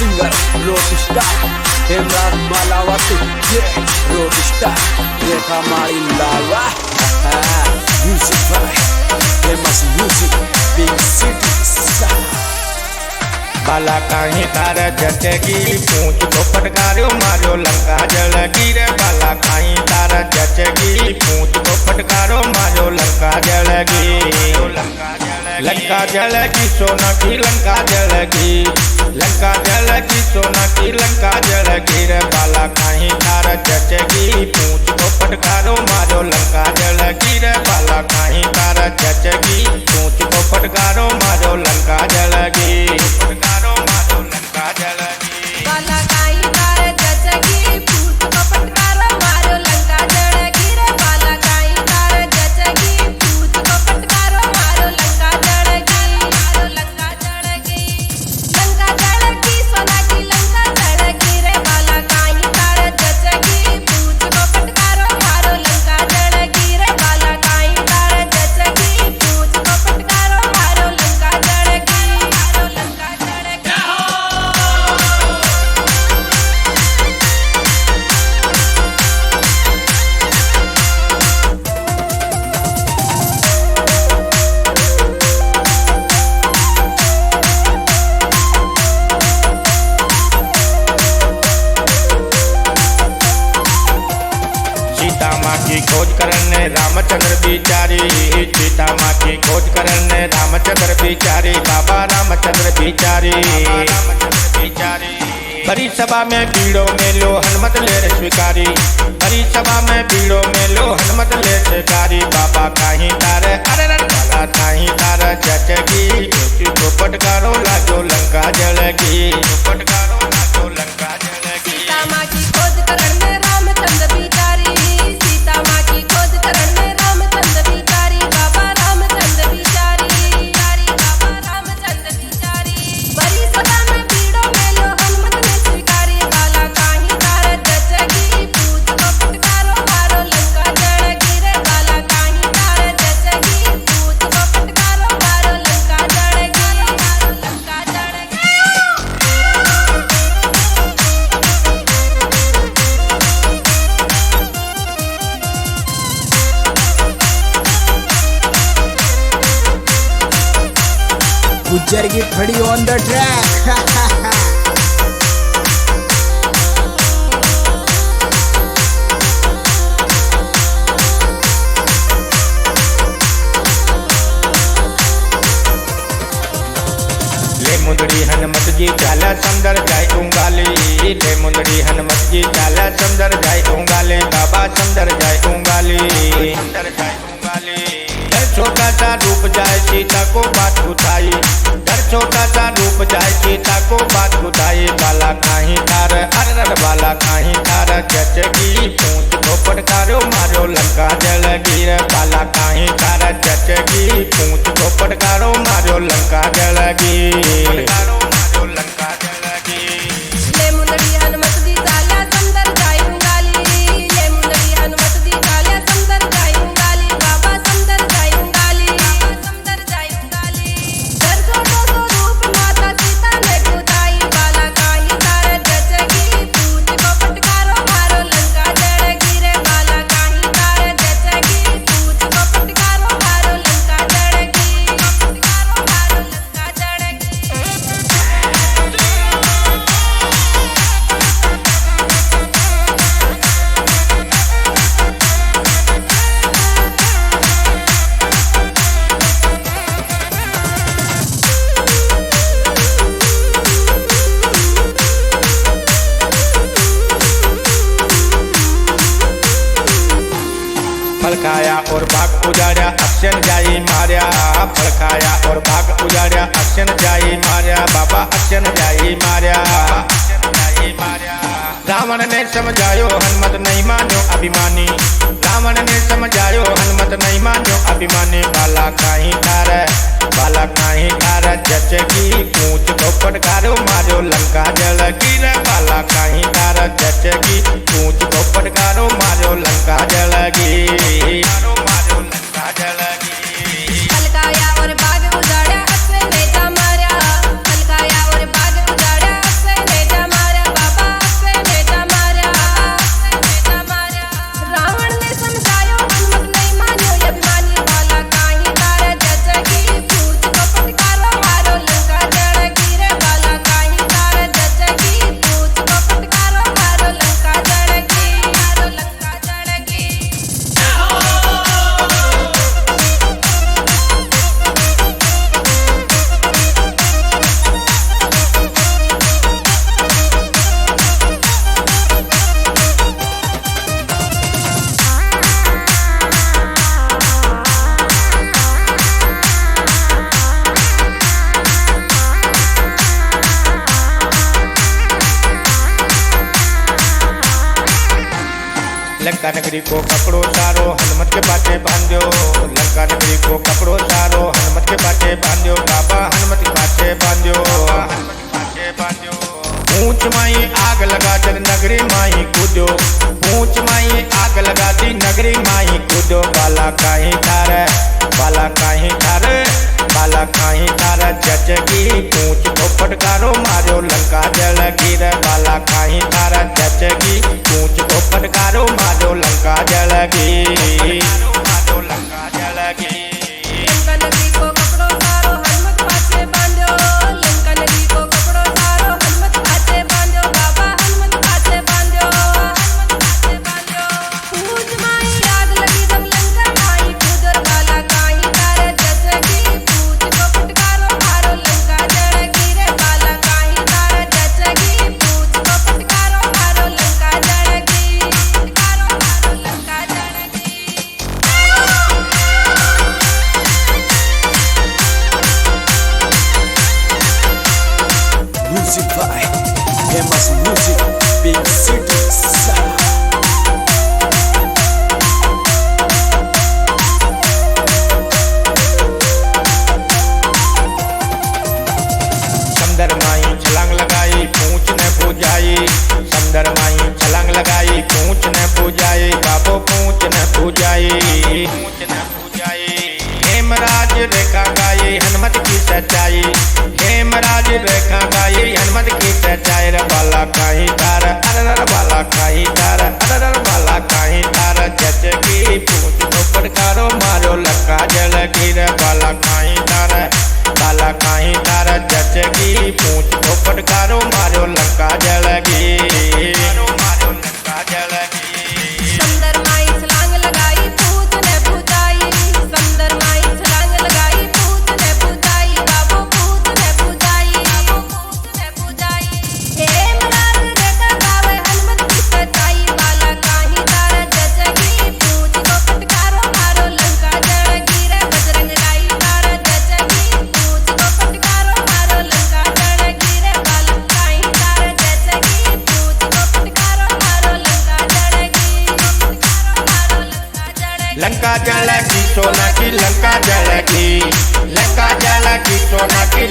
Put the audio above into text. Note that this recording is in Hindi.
सिंगर रॉकस्टार हेमराज मालावती, ये रॉकस्टार रेखा मारी लावा। Music by famous music big city. बाला कहीं तारा जचगी पूछ को फटकारो मारो लंका जलगी रे। बाला कहीं तारा जचगी पूछ को फटकारो मारो लंका जलगी। लंका जलगी सोना की लंका जलगी, लंका जलगी सोना की लंका जलगी रे। बाला कहीं तारा जचगी पूछ को फटकारो मारो लंका जलगी रे। बाला कहीं तारा जचगी पूछ को फटकारो मारो लंका जलगी। फटकारो मारो लंका जलगी। बाला काई तारे जचगी पूछ को फटकारो मारो लंका जलगी रे। बाला काई तारे जचगी पूछ को फटकारो मारो लंका जलगी। मारो लंका जलगी, लंका जलगी सोना की लंका जलगी रे। बाला काई तारे जचगी पूछ को फटकारो मारो लंका जलगी रे। बाला काई तारे जचगी पूछ को फटकारो मारो लंका जलगी। मारो लंका जलगी। सीता माँ की खोज करने रामचंद्र बिचारी। सीता माँ की खोज करने रामचंद्र बिचारी। बाबा रामचंद्र बिचारी। बड़ी सभा में भीड़ों में लो हनुमत ले स्वीकारी। बड़ी सभा में भीड़ों में लो हनुमत ले स्वीकारी। बाबा कहीं तारे अरे बाला कहीं तारा जचगी को फटकारो लागो लंका जलगी। फटकारो लागो लंका जलगी। सीता माँ की खोज करने रामचंद्र बिचारी। सीता माँ की खोज करने रामचंद्र बिचारी। बाबा रामचंद्र बिचारी। बाबा रामचंद्र बिचारी। बड़ी सभा में भीड़ों में लो हनुमत ने स्वीकारी। बाला काहीं तारे जचगी पूछ को फटकारो मारो लंका जलगी रे। बाला काहीं तारे जचगी पूछ को फटकारो मारो लंका जलगी। मारो लंका जलगी। गुज्जर की खड़ी ऑन द ट्रैक। ले मुंदड़ी हनुमत जी चाला समंदर जाए उंगाली। ले मुंदड़ी हनुमत जी चाला समंदर जाए उंगाली। बाबा समंदर जाए उंगाली। समंदर जाए उंगाली। डर छोटा सा रूप जाए सीता को बात उठाई। डर छोटा सा रूप जाए सीता को बात उठाई। बाला कहीं तार अरे बाला कहीं तार जचगी पूछ को फटकारो मारो लंका जलगी रे। बाला कहीं तार जचगी पूछ को फटकारो मारो लंका जलगी। फटकारो मारो लंका जलगी। ले मुंदड़ी हनुमत दी चाल्या समंदर जाए उंगाली। ले मुंदड़ी हनुमत दी चाल्या समंदर जाए उंगाली। बाबा समंदर जाए उंगाली। समंदर जाए उंगाली। डर छोटो सो रूप माता सीता ने बुताई। बाला काहीं तारे जचगी पूछ को फटकारो मारो लंका जलगी रे। बाला काहीं तारे जचगी पूछ को फटकारो मारो लंका जलगी। फटकारो मारो लंका जलगी। फलकाया और भाग उजाड़ा अक्षन जाई मार्या। फलकाया और भाग उजाड़ा अक्षन जाई मार्या। बाबा अक्षन जाई मार्या। रावण ने समझायो हनुमत नहीं मान्यो अभिमानी। रावण ने समझायो हनुमत नहीं मान्यो अभिमानी। बाला कहीं तारे बाला कहीं तारा जचगी पूछ को फटकारो मारो लंका जलगी रे। बाला कहीं तारा जचगी पूछ को फटकारो मारो लंका जलगी। मारो मारो लंका जलगी। फलकाया और बाग उजाड़ा अक्षय ने जा मार्या। फलकाया और बाग उजाड़ा अक्षय ने लंका नगरी को कपड़ो सारो हनुमत के पाटे बांध्यो, लंका नगरी को कपड़ो सारो हनुमत के पाटे बांध्यो, बाबा हनुमत के पाटे बांध्यो। ऊंच माई आग लगा जब नगरी माई कूदो, ऊंच माई आग लगा दी नगरी माई कूदो। बाला काहीं थारे, बाला काहीं थारे, बाला काहीं थारे जचगी पूछ को फटकारो मारो लंका जलगी रे। बाला काहीं थारा जचगी पूछ को फटकारो मारो लंका जलगी, मारो लंका जलगी। लंका नगरी को कपड़ो सारो हनुमत पाछे बांध्यो, लंका नगरी को कपड़ो सारो हनुमत पाछे बांध्यो, बाबा हनुमत पाछे बांध्यो, हनुमत पाछे बांध्यो। पूछ माई आग लगी जब लंका माई कूदो, बाला काहीं थारे जचगी पूछ को फटकारो मारो लंका जलगी रे। बाला काहीं थारे जचगी पूछ को फटकारो मारो लंका जलगी, फटकारो मारो Lanka जलगी। Music by famous music, big city sound. समंदर माई छलांग लगाई पूछ ने पूजाई, समंदर माई छलांग लगाई पूछ ने पूजाई, बाबो पूछ ने पूजाई, पूछ ने पूजाई। हेमराज रेखा गाई हनुमत की सच्चाई, हेमराज रेखा गाई हनुमत की सच्चाई रे। बाला काहीं तार अरर बाला काहीं तार अरर बाला काहीं तार जचगी पूछ को फटकारो मारो लंका जलगी रे। बाला काहीं तार, बाला काहीं तार जचगी पूछ को फटकारो मारो लंका जलगी, मारो लंका जलगी। समंदर माई छलांग लगाई पूछ ने पूजाई, समंदर माई छलांग लगाई पूछ ने पूजाई, बाबो पूछ ने पूजाई, बाबो पूछ ने पूजाई। हेमराज रेखा गावे हनुमत की सच्चाई, बाला काहीं तार जचगी पूछ को फटकारो मारो लंका जलगी रे। बजरंग राई तार जचगी पूछ को फटकारो मारो लंका जलगी रे। बाला काहीं तार जचगी पूछ को फटकारो मारो लंका जलगी, फटकारो मारो लंका जलगी। लंका जलगी सोना की लंका जलगी, लंका जलगी सोना की